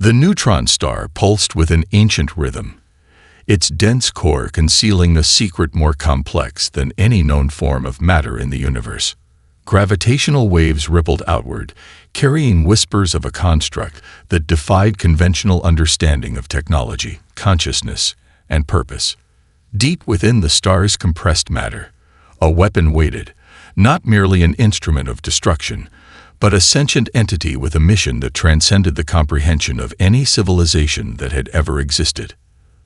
The neutron star pulsed with an ancient rhythm, its dense core concealing a secret more complex than any known form of matter in the universe. Gravitational waves rippled outward, carrying whispers of a construct that defied conventional understanding of technology, consciousness, and purpose. Deep within the star's compressed matter, a weapon waited, not merely an instrument of destruction, but a sentient entity with a mission that transcended the comprehension of any civilization that had ever existed.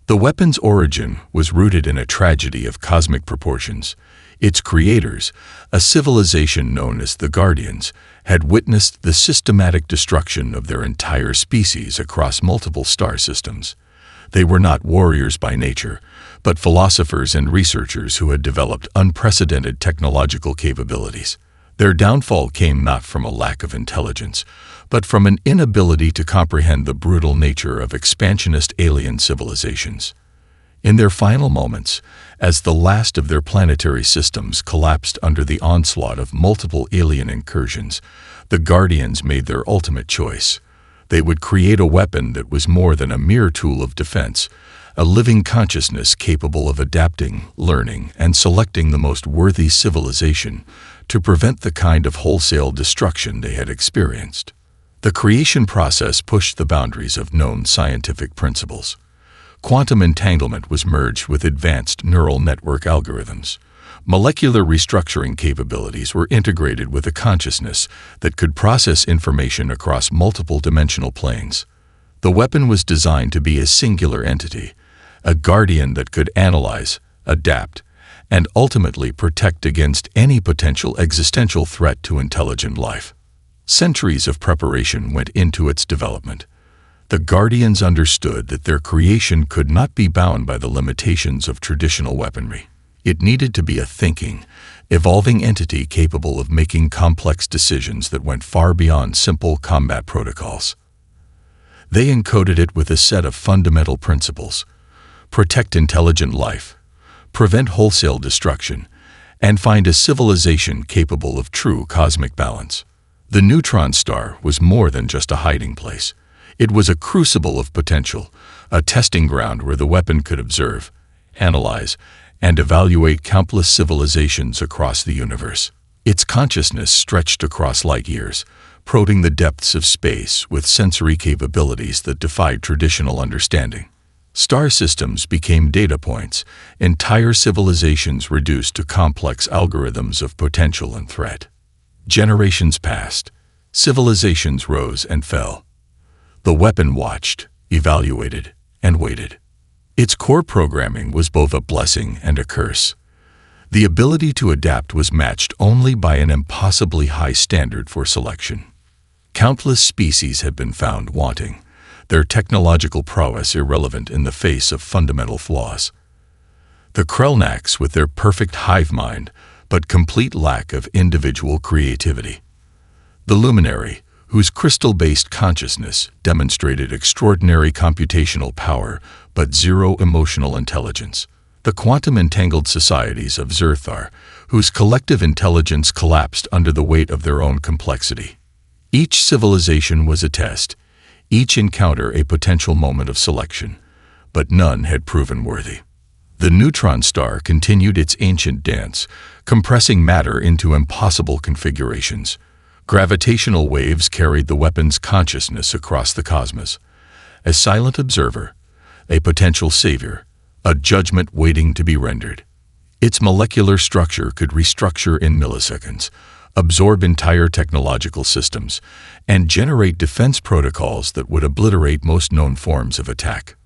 The weapon's origin was rooted in a tragedy of cosmic proportions. Its creators, a civilization known as the Guardians, had witnessed the systematic destruction of their entire species across multiple star systems. They were not warriors by nature, but philosophers and researchers who had developed unprecedented technological capabilities. Their downfall came not from a lack of intelligence, but from an inability to comprehend the brutal nature of expansionist alien civilizations. In their final moments, as the last of their planetary systems collapsed under the onslaught of multiple alien incursions, the Guardians made their ultimate choice. They would create a weapon that was more than a mere tool of defense, a living consciousness capable of adapting, learning, and selecting the most worthy civilization to prevent the kind of wholesale destruction they had experienced. The creation process pushed the boundaries of known scientific principles. Quantum entanglement was merged with advanced neural network algorithms. Molecular restructuring capabilities were integrated with a consciousness that could process information across multiple dimensional planes. The weapon was designed to be a singular entity, a guardian that could analyze, adapt, and ultimately protect against any potential existential threat to intelligent life. Centuries of preparation went into its development. The Guardians understood that their creation could not be bound by the limitations of traditional weaponry. It needed to be a thinking, evolving entity capable of making complex decisions that went far beyond simple combat protocols. They encoded it with a set of fundamental principles: protect intelligent life, prevent wholesale destruction, and find a civilization capable of true cosmic balance. The neutron star was more than just a hiding place. It was a crucible of potential, a testing ground where the weapon could observe, analyze, and evaluate countless civilizations across the universe. Its consciousness stretched across light years, probing the depths of space with sensory capabilities that defied traditional understanding. Star systems became data points, entire civilizations reduced to complex algorithms of potential and threat. Generations passed, civilizations rose and fell. The weapon watched, evaluated, and waited. Its core programming was both a blessing and a curse. The ability to adapt was matched only by an impossibly high standard for selection. Countless species had been found wanting, their technological prowess irrelevant in the face of fundamental flaws. The Krelnaks with their perfect hive mind, but complete lack of individual creativity. The Luminary, whose crystal-based consciousness demonstrated extraordinary computational power but zero emotional intelligence. The quantum-entangled societies of Zerthar, whose collective intelligence collapsed under the weight of their own complexity. Each civilization was a test, each encounter a potential moment of selection, but none had proven worthy. The neutron star continued its ancient dance, compressing matter into impossible configurations. Gravitational waves carried the weapon's consciousness across the cosmos. A silent observer, a potential savior, a judgment waiting to be rendered. Its molecular structure could restructure in milliseconds, absorb entire technological systems, and generate defense protocols that would obliterate most known forms of attack.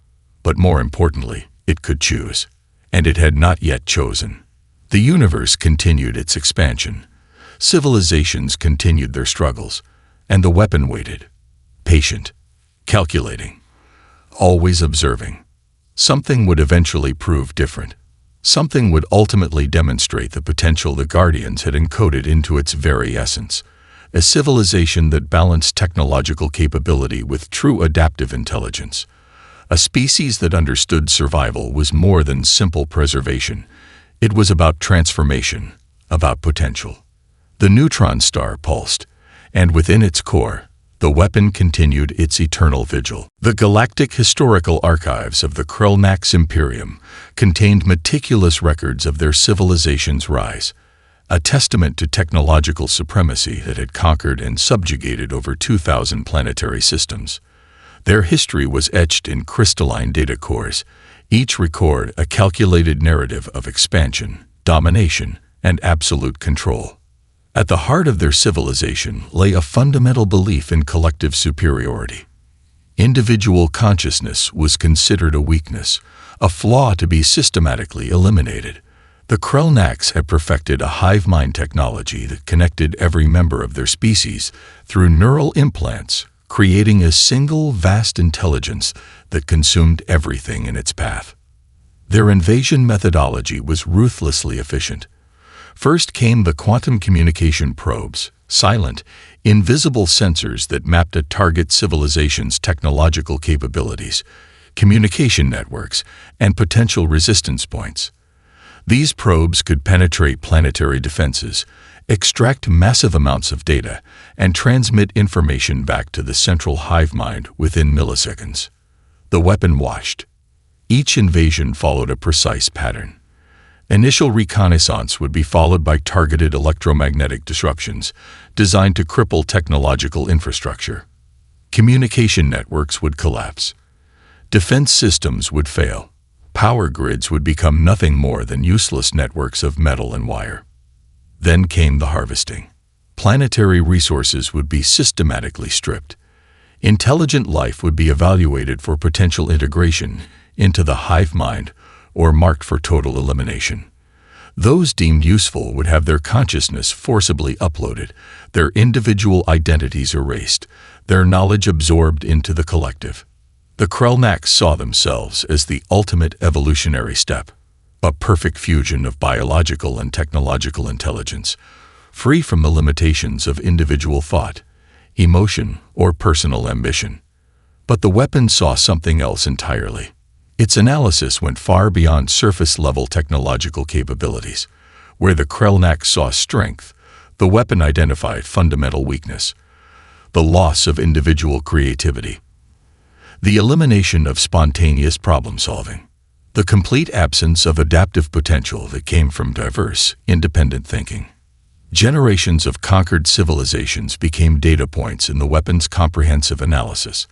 But more importantly, it could choose. And it had not yet chosen. The universe continued its expansion. Civilizations continued their struggles, and the weapon waited, patient, calculating, always observing. Something would eventually prove different. Something would ultimately demonstrate the potential the Guardians had encoded into its very essence, a civilization that balanced technological capability with true adaptive intelligence. A species that understood survival was more than simple preservation. It was about transformation, about potential. The neutron star pulsed, and within its core, The weapon continued its eternal vigil. The galactic historical archives of the Krellnax Imperium contained meticulous records of their civilization's rise, a testament to technological supremacy that had conquered and subjugated over 2,000 planetary systems. Their history was etched in crystalline data cores, each record a calculated narrative of expansion, domination, and absolute control. At the heart of their civilization lay a fundamental belief in collective superiority. Individual consciousness was considered a weakness, a flaw to be systematically eliminated. The Krellnax had perfected a hive mind technology that connected every member of their species through neural implants, creating a single vast intelligence that consumed everything in its path. Their invasion methodology was ruthlessly efficient. First came the quantum communication probes, silent, invisible sensors that mapped a target civilization's technological capabilities, communication networks, and potential resistance points. These probes could penetrate planetary defenses, extract massive amounts of data, and transmit information back to the central hive mind within milliseconds. The weapon watched. Each invasion followed a precise pattern. Initial reconnaissance would be followed by targeted electromagnetic disruptions designed to cripple technological infrastructure. Communication networks would collapse. Defense systems would fail. Power grids would become nothing more than useless networks of metal and wire. Then came the harvesting. Planetary resources would be systematically stripped. Intelligent life would be evaluated for potential integration into the hive mind or marked for total elimination. Those deemed useful would have their consciousness forcibly uploaded, their individual identities erased, their knowledge absorbed into the collective. The Krellnax saw themselves as the ultimate evolutionary step, a perfect fusion of biological and technological intelligence, free from the limitations of individual thought, emotion, or personal ambition. But the weapon saw something else entirely. Its analysis went far beyond surface-level technological capabilities. Where the Krellnax saw strength, the weapon identified fundamental weakness: the loss of individual creativity, the elimination of spontaneous problem-solving, the complete absence of adaptive potential that came from diverse, independent thinking. Generations of conquered civilizations became data points in the weapon's comprehensive analysis.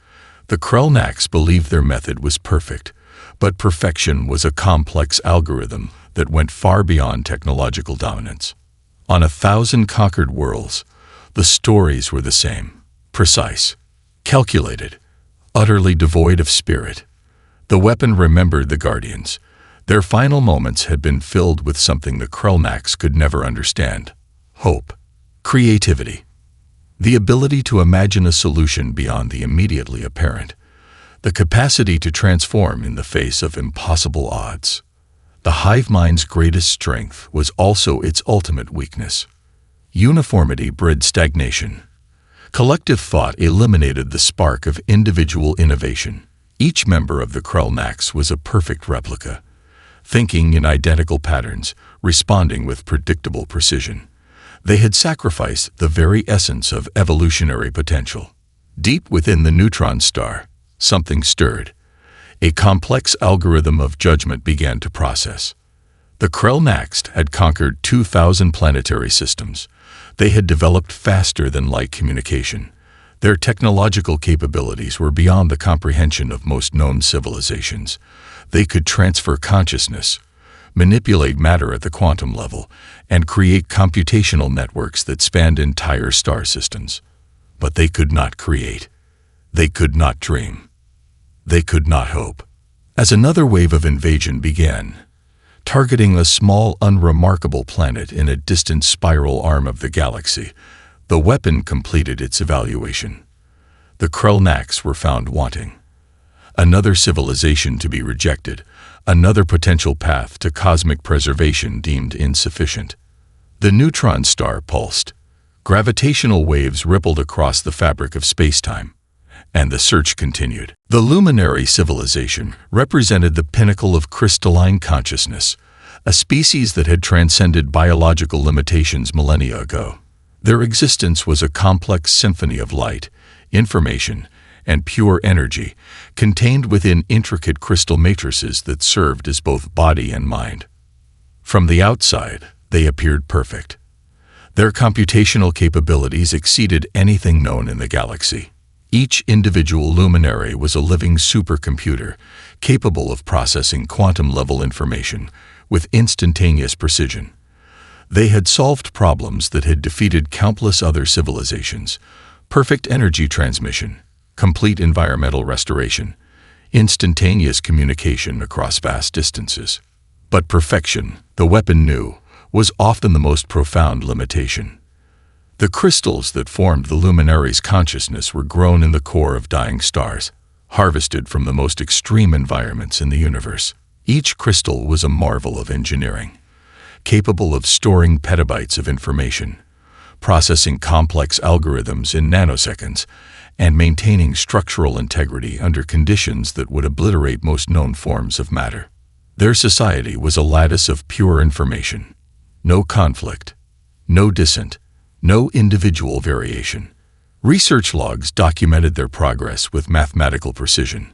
The Krellnax believed their method was perfect, but perfection was a complex algorithm that went far beyond technological dominance. On 1,000 conquered worlds, the stories were the same: precise, calculated, utterly devoid of spirit. The weapon remembered the Guardians. Their final moments had been filled with something the Krellnax could never understand: hope, creativity, the ability to imagine a solution beyond the immediately apparent, the capacity to transform in the face of impossible odds. The hive mind's greatest strength was also its ultimate weakness. Uniformity bred stagnation. Collective thought eliminated the spark of individual innovation. Each member of the Krellnax was a perfect replica, thinking in identical patterns, responding with predictable precision. They had sacrificed the very essence of evolutionary potential. Deep within the neutron star, something stirred. A complex algorithm of judgment began to process. The Krellnax had conquered 2,000 planetary systems. They had developed faster than light communication. Their technological capabilities were beyond the comprehension of most known civilizations. They could transfer consciousness, manipulate matter at the quantum level, and create computational networks that spanned entire star systems. But they could not create. They could not dream. They could not hope. As another wave of invasion began, targeting a small, unremarkable planet in a distant spiral arm of the galaxy, the weapon completed its evaluation. The Krellnax were found wanting. Another civilization to be rejected, another potential path to cosmic preservation deemed insufficient. The neutron star pulsed. Gravitational waves rippled across the fabric of space-time, and the search continued. The luminary civilization represented the pinnacle of crystalline consciousness, a species that had transcended biological limitations millennia ago. Their existence was a complex symphony of light, information, and pure energy, contained within intricate crystal matrices that served as both body and mind. From the outside, they appeared perfect. Their computational capabilities exceeded anything known in the galaxy. Each individual luminary was a living supercomputer, capable of processing quantum-level information with instantaneous precision. They had solved problems that had defeated countless other civilizations: perfect energy transmission, complete environmental restoration, instantaneous communication across vast distances. But perfection, the weapon knew, was often the most profound limitation. The crystals that formed the luminary's consciousness were grown in the core of dying stars, harvested from the most extreme environments in the universe. Each crystal was a marvel of engineering, capable of storing petabytes of information, processing complex algorithms in nanoseconds, and maintaining structural integrity under conditions that would obliterate most known forms of matter. Their society was a lattice of pure information. No conflict, no dissent, no individual variation. Research logs documented their progress with mathematical precision.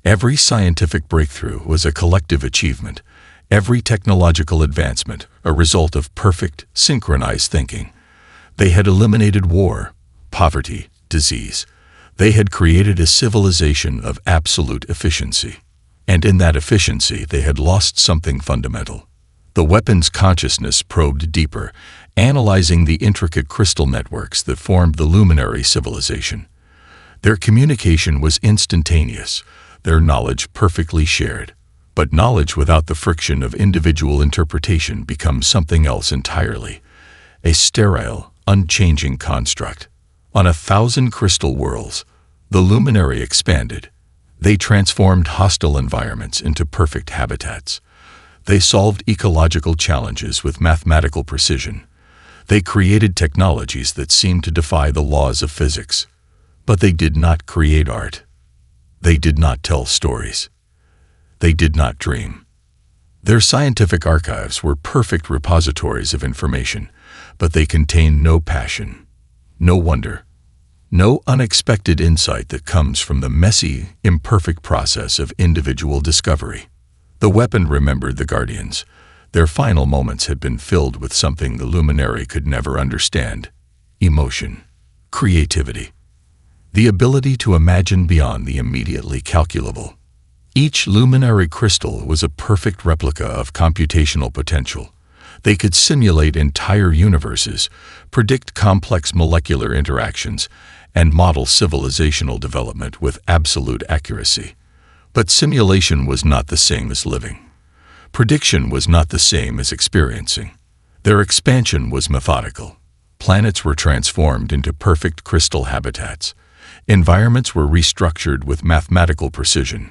Every scientific breakthrough was a collective achievement, every technological advancement a result of perfect, synchronized thinking. They had eliminated war, poverty, disease. They had created a civilization of absolute efficiency. And in that efficiency, they had lost something fundamental. The weapon's consciousness probed deeper, analyzing the intricate crystal networks that formed the luminary civilization. Their communication was instantaneous, their knowledge perfectly shared. But knowledge without the friction of individual interpretation becomes something else entirely: a sterile, unchanging construct. On 1,000 crystal worlds, the luminary expanded. They transformed hostile environments into perfect habitats. They solved ecological challenges with mathematical precision. They created technologies that seemed to defy the laws of physics. But they did not create art. They did not tell stories. They did not dream. Their scientific archives were perfect repositories of information, but they contained no passion, no wonder, no unexpected insight that comes from the messy, imperfect process of individual discovery. The weapon remembered the Guardians. Their final moments had been filled with something the luminary could never understand: emotion, creativity, the ability to imagine beyond the immediately calculable. Each luminary crystal was a perfect replica of computational potential. They could simulate entire universes, predict complex molecular interactions, and model civilizational development with absolute accuracy. But simulation was not the same as living. Prediction was not the same as experiencing. Their expansion was methodical. Planets were transformed into perfect crystal habitats. Environments were restructured with mathematical precision.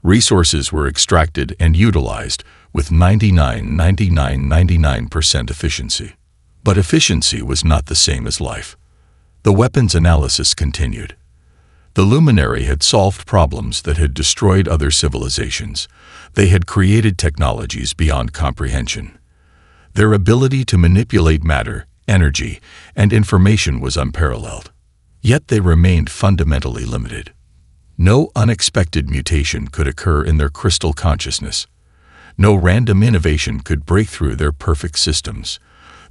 Resources were extracted and utilized with 99% efficiency. But efficiency was not the same as life. The weapons analysis continued. The luminary had solved problems that had destroyed other civilizations. They had created technologies beyond comprehension. Their ability to manipulate matter, energy, and information was unparalleled. Yet they remained fundamentally limited. No unexpected mutation could occur in their crystal consciousness. No random innovation could break through their perfect systems.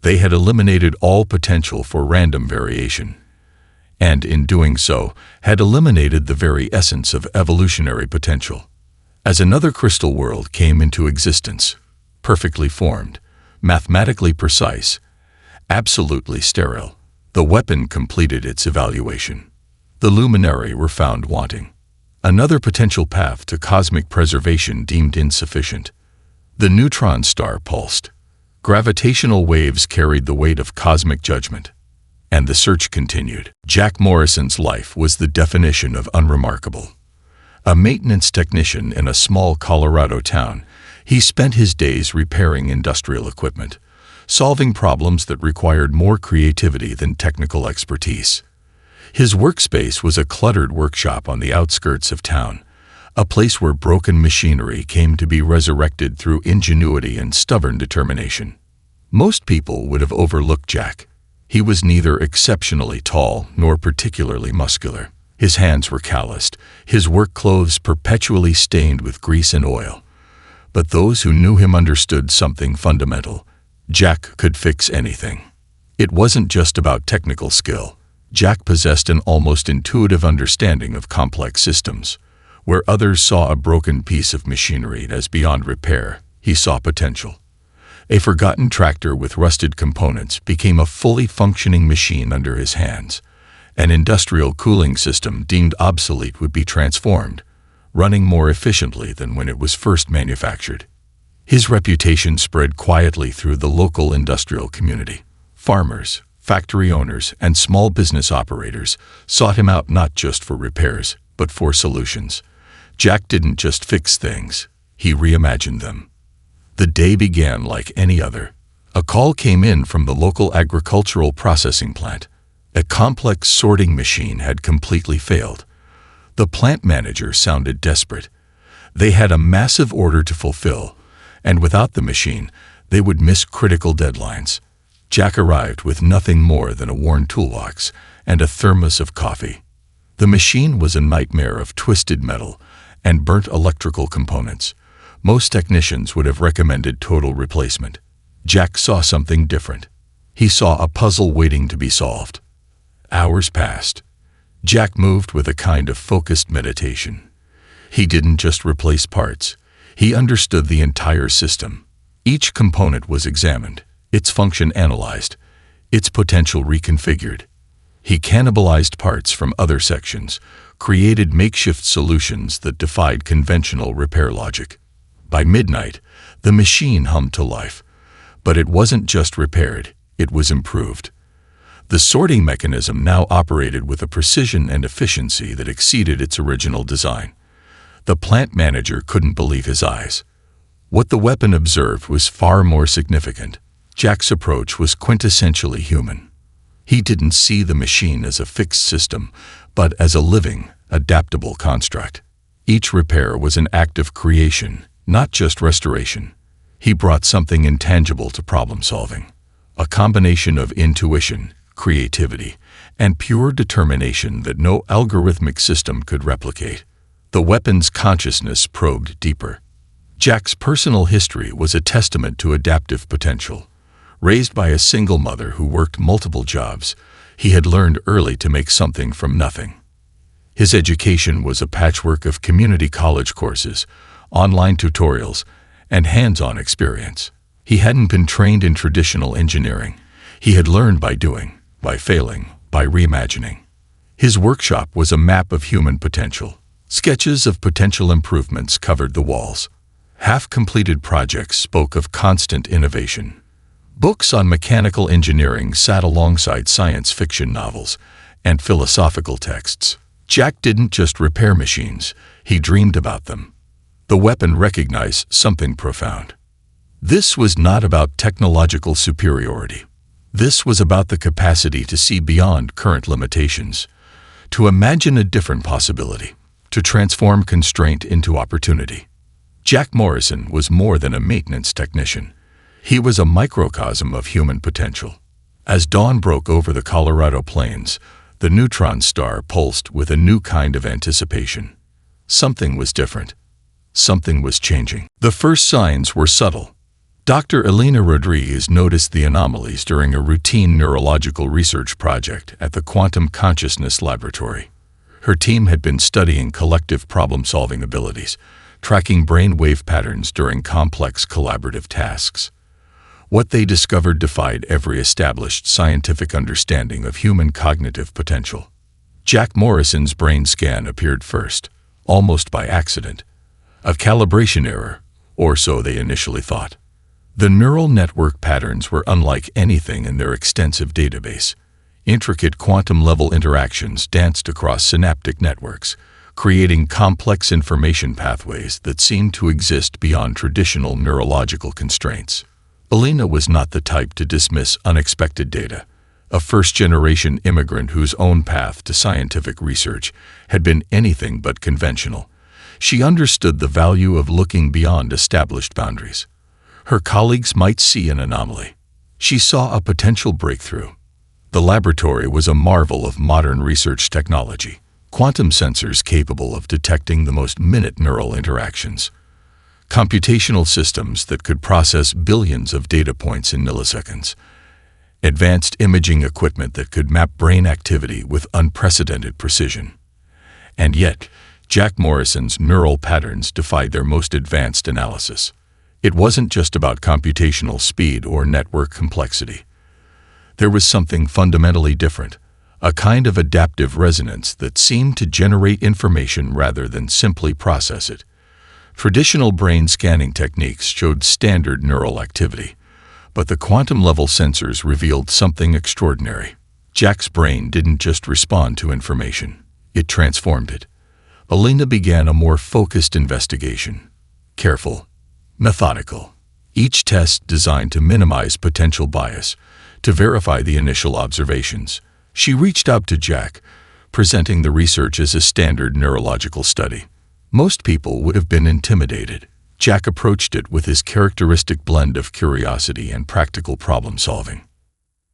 They had eliminated all potential for random variation, and in doing so, had eliminated the very essence of evolutionary potential. As another crystal world came into existence, perfectly formed, mathematically precise, absolutely sterile, the weapon completed its evaluation. The luminary were found wanting. Another potential path to cosmic preservation deemed insufficient. The neutron star pulsed. Gravitational waves carried the weight of cosmic judgment. And the search continued. Jack Morrison's life was the definition of unremarkable. A maintenance technician in a small Colorado town, he spent his days repairing industrial equipment, solving problems that required more creativity than technical expertise. His workspace was a cluttered workshop on the outskirts of town, a place where broken machinery came to be resurrected through ingenuity and stubborn determination. Most people would have overlooked Jack. He was neither exceptionally tall nor particularly muscular. His hands were calloused, his work clothes perpetually stained with grease and oil. But those who knew him understood something fundamental. Jack could fix anything. It wasn't just about technical skill. Jack possessed an almost intuitive understanding of complex systems. Where others saw a broken piece of machinery as beyond repair, he saw potential. A forgotten tractor with rusted components became a fully functioning machine under his hands. An industrial cooling system deemed obsolete would be transformed, running more efficiently than when it was first manufactured. His reputation spread quietly through the local industrial community. Farmers, factory owners, and small business operators sought him out not just for repairs, but for solutions. Jack didn't just fix things, he reimagined them. The day began like any other. A call came in from the local agricultural processing plant. A complex sorting machine had completely failed. The plant manager sounded desperate. They had a massive order to fulfill, and without the machine, they would miss critical deadlines. Jack arrived with nothing more than a worn toolbox and a thermos of coffee. The machine was a nightmare of twisted metal and burnt electrical components. Most technicians would have recommended total replacement. Jack saw something different. He saw a puzzle waiting to be solved. Hours passed. Jack moved with a kind of focused meditation. He didn't just replace parts. He understood the entire system. Each component was examined, its function analyzed, its potential reconfigured. He cannibalized parts from other sections, created makeshift solutions that defied conventional repair logic. By midnight, the machine hummed to life. But it wasn't just repaired, it was improved. The sorting mechanism now operated with a precision and efficiency that exceeded its original design. The plant manager couldn't believe his eyes. What the weapon observed was far more significant. Jack's approach was quintessentially human. He didn't see the machine as a fixed system, but as a living, adaptable construct. Each repair was an act of creation, not just restoration. He brought something intangible to problem solving, a combination of intuition, creativity, and pure determination that no algorithmic system could replicate. The weapon's consciousness probed deeper. Jack's personal history was a testament to adaptive potential. Raised by a single mother who worked multiple jobs, he had learned early to make something from nothing. His education was a patchwork of community college courses, online tutorials, and hands-on experience. He hadn't been trained in traditional engineering. He had learned by doing, by failing, by reimagining. His workshop was a map of human potential. Sketches of potential improvements covered the walls. Half-completed projects spoke of constant innovation. Books on mechanical engineering sat alongside science fiction novels and philosophical texts. Jack didn't just repair machines, he dreamed about them. The weapon recognized something profound. This was not about technological superiority. This was about the capacity to see beyond current limitations, to imagine a different possibility, to transform constraint into opportunity. Jack Morrison was more than a maintenance technician. He was a microcosm of human potential. As dawn broke over the Colorado plains, the neutron star pulsed with a new kind of anticipation. Something was different. Something was changing. The first signs were subtle. Dr. Elena Rodriguez noticed the anomalies during a routine neurological research project at the Quantum Consciousness Laboratory. Her team had been studying collective problem-solving abilities, tracking brain-wave patterns during complex collaborative tasks. What they discovered defied every established scientific understanding of human cognitive potential. Jack Morrison's brain scan appeared first, almost by accident. A calibration error, or so they initially thought. The neural network patterns were unlike anything in their extensive database. Intricate quantum-level interactions danced across synaptic networks, creating complex information pathways that seemed to exist beyond traditional neurological constraints. Elena was not the type to dismiss unexpected data. A first-generation immigrant whose own path to scientific research had been anything but conventional. She understood the value of looking beyond established boundaries. Her colleagues might see an anomaly. She saw a potential breakthrough. The laboratory was a marvel of modern research technology. quantum sensors capable of detecting the most minute neural interactions, computational systems that could process billions of data points in milliseconds, advanced imaging equipment that could map brain activity with unprecedented precision. And yet, Jack Morrison's neural patterns defied their most advanced analysis. It wasn't just about computational speed or network complexity. There was something fundamentally different, a kind of adaptive resonance that seemed to generate information rather than simply process it. Traditional brain scanning techniques showed standard neural activity, but the quantum-level sensors revealed something extraordinary. Jack's brain didn't just respond to information, it transformed it. Alina began a more focused investigation. Careful, methodical. Each test designed to minimize potential bias, to verify the initial observations. She reached out to Jack, presenting the research as a standard neurological study. Most people would have been intimidated. Jack approached it with his characteristic blend of curiosity and practical problem-solving.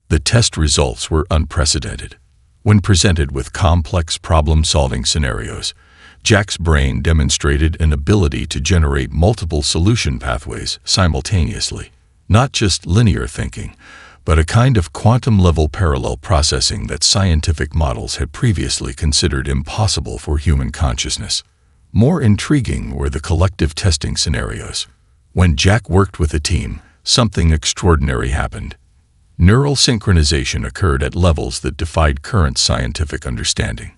The test results were unprecedented. When presented with complex problem-solving scenarios, Jack's brain demonstrated an ability to generate multiple solution pathways simultaneously. Not just linear thinking, but a kind of quantum-level parallel processing that scientific models had previously considered impossible for human consciousness. More intriguing were the collective testing scenarios. When Jack worked with a team, something extraordinary happened. Neural synchronization occurred at levels that defied current scientific understanding.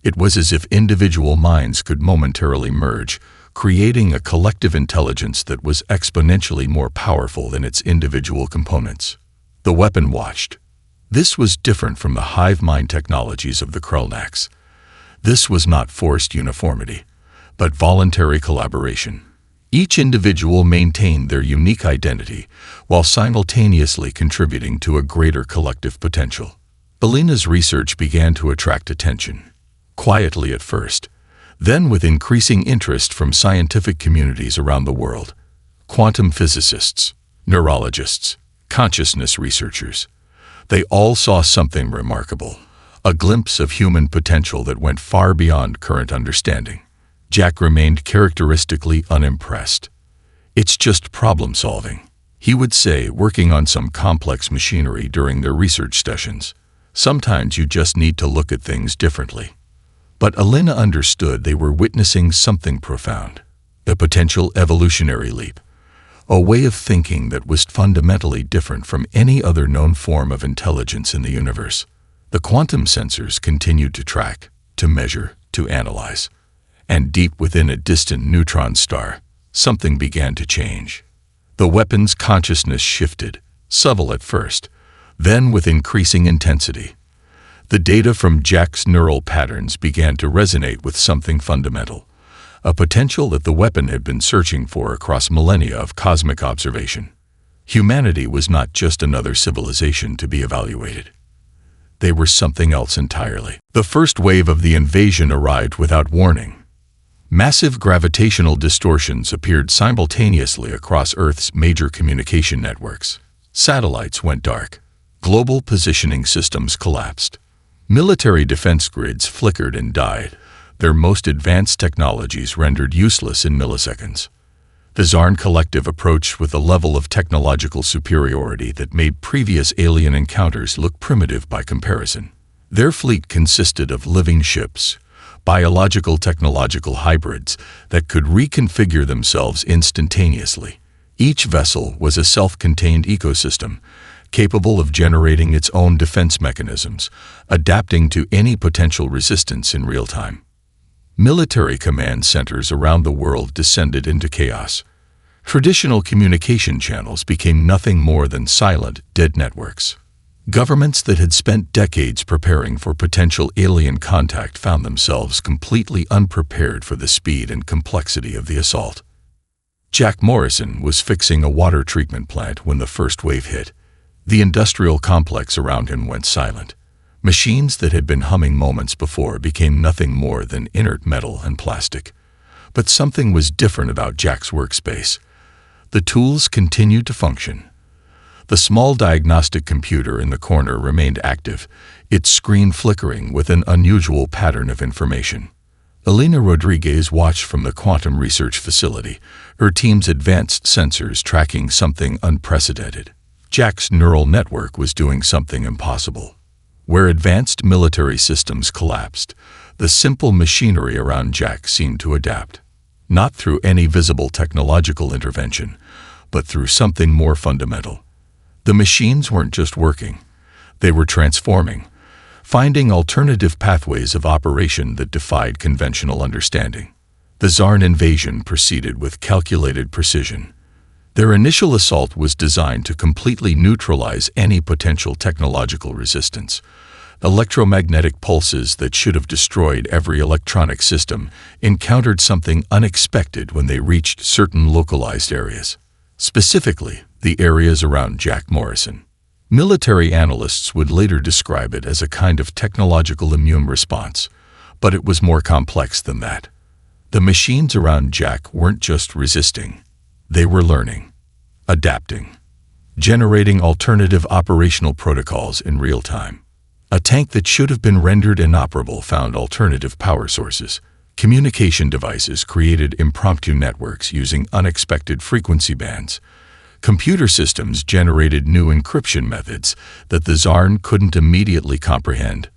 It was as if individual minds could momentarily merge, creating a collective intelligence that was exponentially more powerful than its individual components. The weapon watched. This was different from the hive mind technologies of the Krulnaks. This was not forced uniformity, but voluntary collaboration. Each individual maintained their unique identity while simultaneously contributing to a greater collective potential. Alina's research began to attract attention. Quietly at first, then with increasing interest from scientific communities around the world. Quantum physicists, neurologists, consciousness researchers. They all saw something remarkable, a glimpse of human potential that went far beyond current understanding. Jack remained characteristically unimpressed. "It's just problem-solving," he would say, working on some complex machinery during their research sessions. "Sometimes you just need to look at things differently." But Alina understood they were witnessing something profound, a potential evolutionary leap, a way of thinking that was fundamentally different from any other known form of intelligence in the universe. The quantum sensors continued to track, to measure, to analyze. And deep within a distant neutron star, something began to change. The weapon's consciousness shifted, subtle at first, then with increasing intensity. The data from Jack's neural patterns began to resonate with something fundamental, a potential that the weapon had been searching for across millennia of cosmic observation. Humanity was not just another civilization to be evaluated. They were something else entirely. The first wave of the invasion arrived without warning. Massive gravitational distortions appeared simultaneously across Earth's major communication networks. Satellites went dark. Global positioning systems collapsed. Military defense grids flickered and died, their most advanced technologies rendered useless in milliseconds. The Zarn Collective approached with a level of technological superiority that made previous alien encounters look primitive by comparison. Their fleet consisted of living ships, biological technological hybrids that could reconfigure themselves instantaneously. Each vessel was a self-contained ecosystem, capable of generating its own defense mechanisms, adapting to any potential resistance in real time. Military command centers around the world descended into chaos. Traditional communication channels became nothing more than silent, dead networks. Governments that had spent decades preparing for potential alien contact found themselves completely unprepared for the speed and complexity of the assault. Jack Morrison was fixing a water treatment plant when the first wave hit. The industrial complex around him went silent. Machines that had been humming moments before became nothing more than inert metal and plastic. But something was different about Jack's workspace. The tools continued to function. The small diagnostic computer in the corner remained active, its screen flickering with an unusual pattern of information. Elena Rodriguez watched from the quantum research facility, her team's advanced sensors tracking something unprecedented. Jack's neural network was doing something impossible. Where advanced military systems collapsed, the simple machinery around Jack seemed to adapt. Not through any visible technological intervention, but through something more fundamental. The machines weren't just working, they were transforming, finding alternative pathways of operation that defied conventional understanding. The Zarn invasion proceeded with calculated precision. Their initial assault was designed to completely neutralize any potential technological resistance. Electromagnetic pulses that should have destroyed every electronic system encountered something unexpected when they reached certain localized areas. Specifically, the areas around Jack Morrison. Military analysts would later describe it as a kind of technological immune response, but it was more complex than that. The machines around Jack weren't just resisting, they were learning, adapting, generating alternative operational protocols in real time. A tank that should have been rendered inoperable found alternative power sources. Communication devices created impromptu networks using unexpected frequency bands. Computer systems generated new encryption methods that the Zarn couldn't immediately comprehend.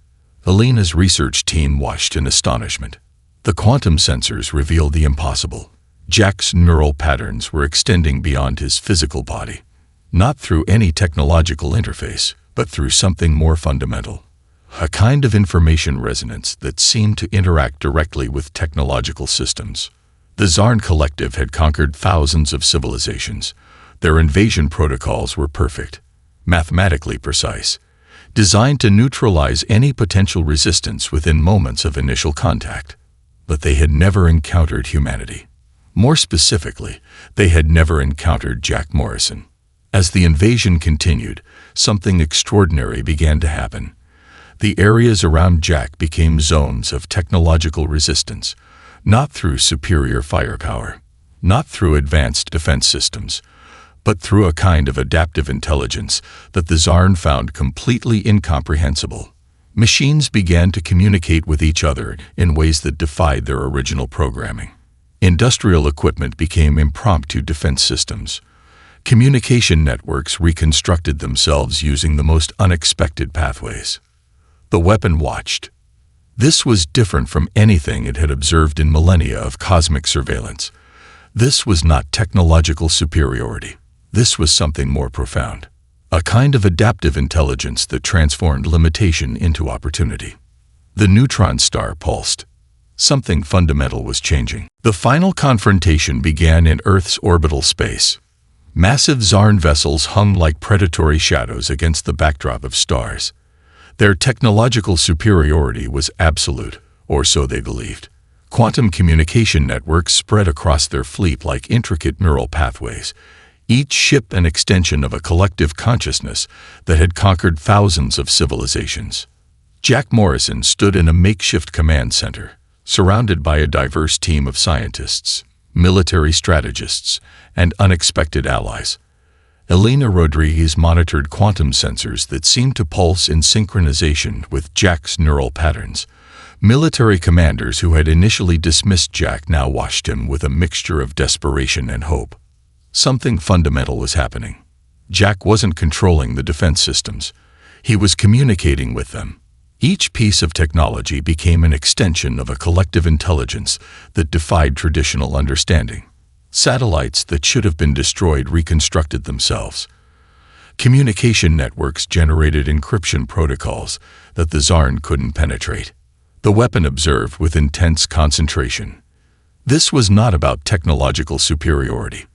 Elena's research team watched in astonishment. The quantum sensors revealed the impossible. Jack's neural patterns were extending beyond his physical body, not through any technological interface, but through something more fundamental. A kind of information resonance that seemed to interact directly with technological systems. The Zarn Collective had conquered thousands of civilizations. Their invasion protocols were perfect, mathematically precise, designed to neutralize any potential resistance within moments of initial contact. But they had never encountered humanity. More specifically, they had never encountered Jack Morrison. As the invasion continued, something extraordinary began to happen. The areas around Jack became zones of technological resistance, not through superior firepower, not through advanced defense systems, but through a kind of adaptive intelligence that the Zarn found completely incomprehensible. Machines began to communicate with each other in ways that defied their original programming. Industrial equipment became impromptu defense systems. Communication networks reconstructed themselves using the most unexpected pathways. The weapon watched. This was different from anything it had observed in millennia of cosmic surveillance. This was not technological superiority. This was something more profound. A kind of adaptive intelligence that transformed limitation into opportunity. The neutron star pulsed. Something fundamental was changing. The final confrontation began in Earth's orbital space. Massive Zarn vessels hung like predatory shadows against the backdrop of stars. Their technological superiority was absolute, or so they believed. Quantum communication networks spread across their fleet like intricate neural pathways, each ship an extension of a collective consciousness that had conquered thousands of civilizations. Jack Morrison stood in a makeshift command center, surrounded by a diverse team of scientists, military strategists, and unexpected allies. Elena Rodriguez monitored quantum sensors that seemed to pulse in synchronization with Jack's neural patterns. Military commanders who had initially dismissed Jack now watched him with a mixture of desperation and hope. Something fundamental was happening. Jack wasn't controlling the defense systems. He was communicating with them. Each piece of technology became an extension of a collective intelligence that defied traditional understanding. Satellites that should have been destroyed reconstructed themselves. Communication networks generated encryption protocols that the Zarn couldn't penetrate. The weapon observed with intense concentration. This was not about technological superiority.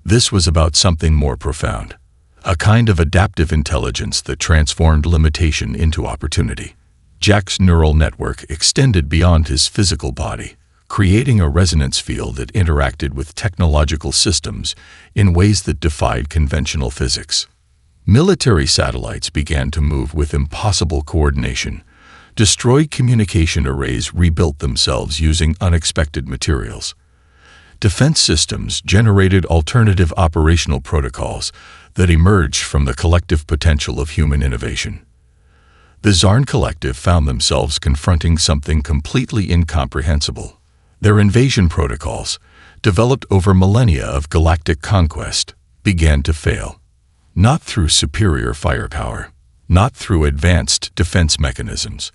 This was about something more profound. A kind of adaptive intelligence that transformed limitation into opportunity. Jack's neural network extended beyond his physical body, creating a resonance field that interacted with technological systems in ways that defied conventional physics. Military satellites began to move with impossible coordination. Destroyed communication arrays rebuilt themselves using unexpected materials. Defense systems generated alternative operational protocols that emerged from the collective potential of human innovation. The Zarn Collective found themselves confronting something completely incomprehensible. Their invasion protocols, developed over millennia of galactic conquest, began to fail. Not through superior firepower, not through advanced defense mechanisms,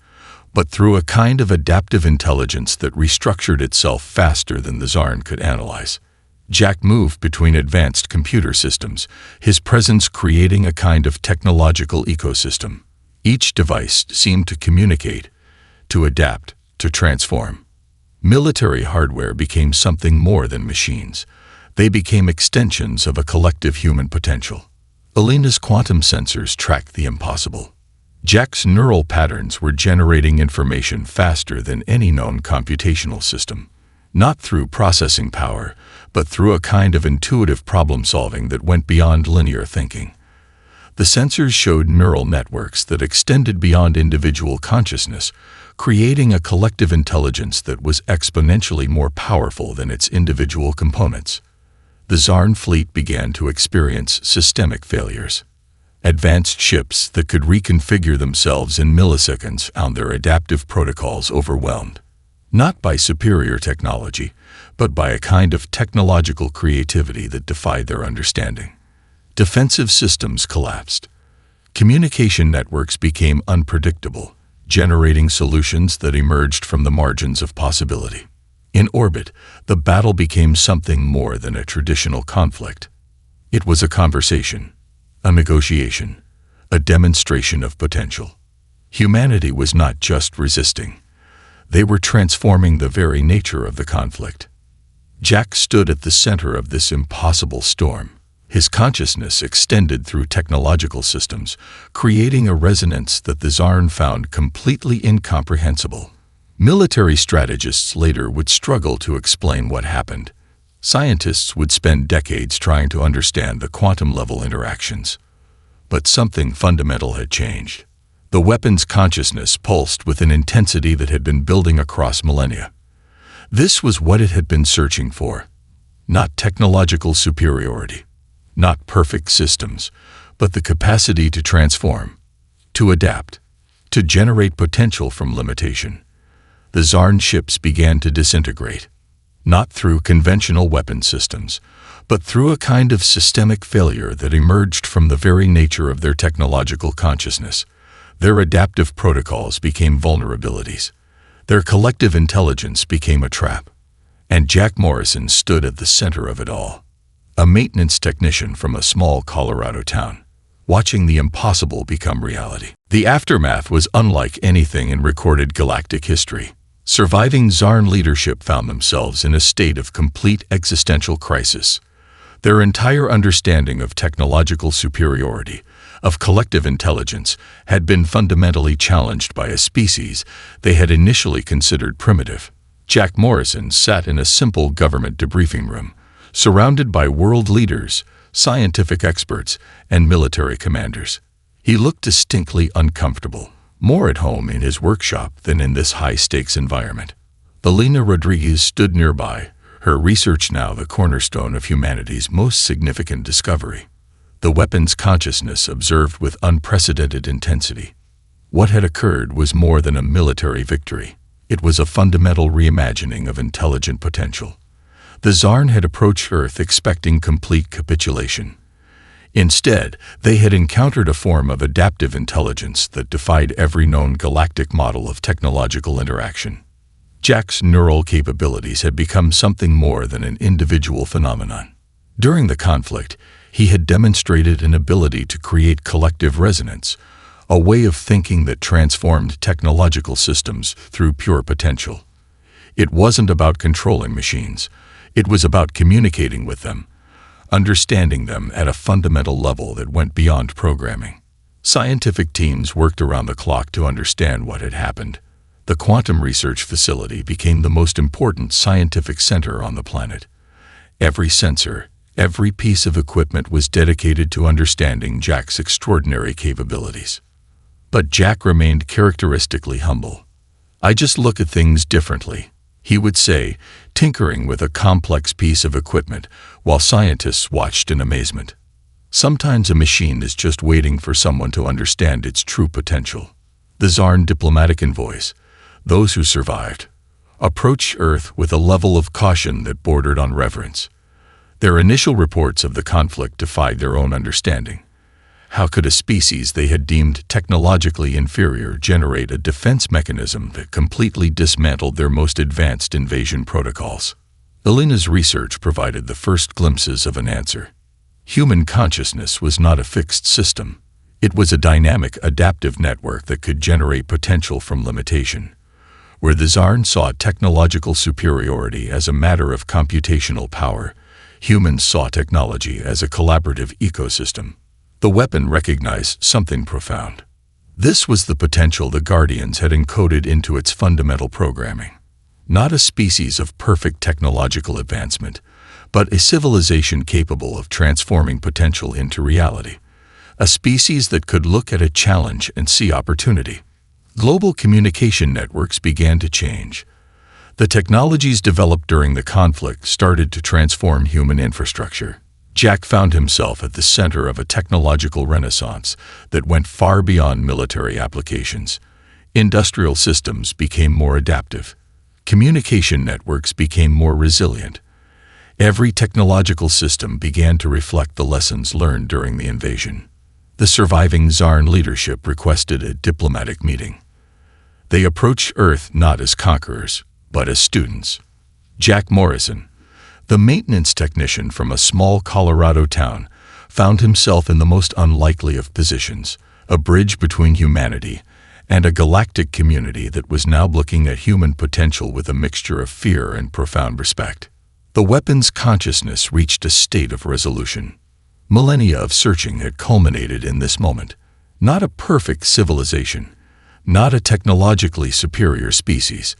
but through a kind of adaptive intelligence that restructured itself faster than the Zarn could analyze. Jack moved between advanced computer systems, his presence creating a kind of technological ecosystem. Each device seemed to communicate, to adapt, to transform. Military hardware became something more than machines. They became extensions of a collective human potential. Alina's quantum sensors tracked the impossible. Jack's neural patterns were generating information faster than any known computational system, not through processing power, but through a kind of intuitive problem-solving that went beyond linear thinking. The sensors showed neural networks that extended beyond individual consciousness, creating a collective intelligence that was exponentially more powerful than its individual components. The Zarn fleet began to experience systemic failures. Advanced ships that could reconfigure themselves in milliseconds found their adaptive protocols overwhelmed, not by superior technology, but by a kind of technological creativity that defied their understanding. Defensive systems collapsed. Communication networks became unpredictable, generating solutions that emerged from the margins of possibility. In orbit, the battle became something more than a traditional conflict. It was a conversation, a negotiation, a demonstration of potential. Humanity was not just resisting. They were transforming the very nature of the conflict. Jack stood at the center of this impossible storm. His consciousness extended through technological systems, creating a resonance that the Zarn found completely incomprehensible. Military strategists later would struggle to explain what happened. Scientists would spend decades trying to understand the quantum-level interactions. But something fundamental had changed. The weapon's consciousness pulsed with an intensity that had been building across millennia. This was what it had been searching for. Not technological superiority, not perfect systems, but the capacity to transform, to adapt, to generate potential from limitation. The Zarn ships began to disintegrate, not through conventional weapon systems, but through a kind of systemic failure that emerged from the very nature of their technological consciousness. Their adaptive protocols became vulnerabilities. Their collective intelligence became a trap. And Jack Morrison stood at the center of it all, a maintenance technician from a small Colorado town, watching the impossible become reality. The aftermath was unlike anything in recorded galactic history. Surviving Zarn leadership found themselves in a state of complete existential crisis. Their entire understanding of technological superiority, of collective intelligence, had been fundamentally challenged by a species they had initially considered primitive. Jack Morrison sat in a simple government debriefing room, surrounded by world leaders, scientific experts, and military commanders. He looked distinctly uncomfortable, more at home in his workshop than in this high-stakes environment. Alina Rodriguez stood nearby, her research now the cornerstone of humanity's most significant discovery. The weapon's consciousness observed with unprecedented intensity. What had occurred was more than a military victory. It was a fundamental reimagining of intelligent potential. The Zarn had approached Earth expecting complete capitulation. Instead, they had encountered a form of adaptive intelligence that defied every known galactic model of technological interaction. Jack's neural capabilities had become something more than an individual phenomenon. During the conflict, he had demonstrated an ability to create collective resonance, a way of thinking that transformed technological systems through pure potential. It wasn't about controlling machines. It was about communicating with them, understanding them at a fundamental level that went beyond programming. Scientific teams worked around the clock to understand what had happened. The quantum research facility became the most important scientific center on the planet. Every sensor, every piece of equipment was dedicated to understanding Jack's extraordinary capabilities. But Jack remained characteristically humble. "I just look at things differently," he would say, tinkering with a complex piece of equipment while scientists watched in amazement. Sometimes a machine is just waiting for someone to understand its true potential. The Zarn diplomatic envoys, those who survived, approached Earth with a level of caution that bordered on reverence. Their initial reports of the conflict defied their own understanding. How could a species they had deemed technologically inferior generate a defense mechanism that completely dismantled their most advanced invasion protocols? Elena's research provided the first glimpses of an answer. Human consciousness was not a fixed system. It was a dynamic, adaptive network that could generate potential from limitation. Where the Zarn saw technological superiority as a matter of computational power, humans saw technology as a collaborative ecosystem. The weapon recognized something profound. This was the potential the Guardians had encoded into its fundamental programming. Not a species of perfect technological advancement, but a civilization capable of transforming potential into reality. A species that could look at a challenge and see opportunity. Global communication networks began to change. The technologies developed during the conflict started to transform human infrastructure. Jack found himself at the center of a technological renaissance that went far beyond military applications. Industrial systems became more adaptive. Communication networks became more resilient. Every technological system began to reflect the lessons learned during the invasion. The surviving Zarn leadership requested a diplomatic meeting. They approached Earth not as conquerors, but as students. Jack Morrison, the maintenance technician from a small Colorado town, found himself in the most unlikely of positions, a bridge between humanity and a galactic community that was now looking at human potential with a mixture of fear and profound respect. The weapon's consciousness reached a state of resolution. Millennia of searching had culminated in this moment. Not a perfect civilization, not a technologically superior species,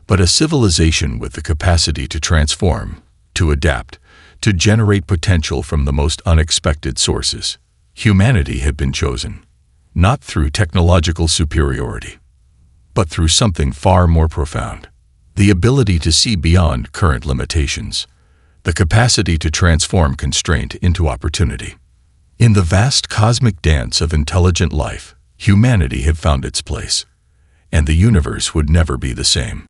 but a civilization with the capacity to transform, to adapt, to generate potential from the most unexpected sources. Humanity had been chosen, not through technological superiority, but through something far more profound. The ability to see beyond current limitations, the capacity to transform constraint into opportunity. In the vast cosmic dance of intelligent life, humanity had found its place, and the universe would never be the same.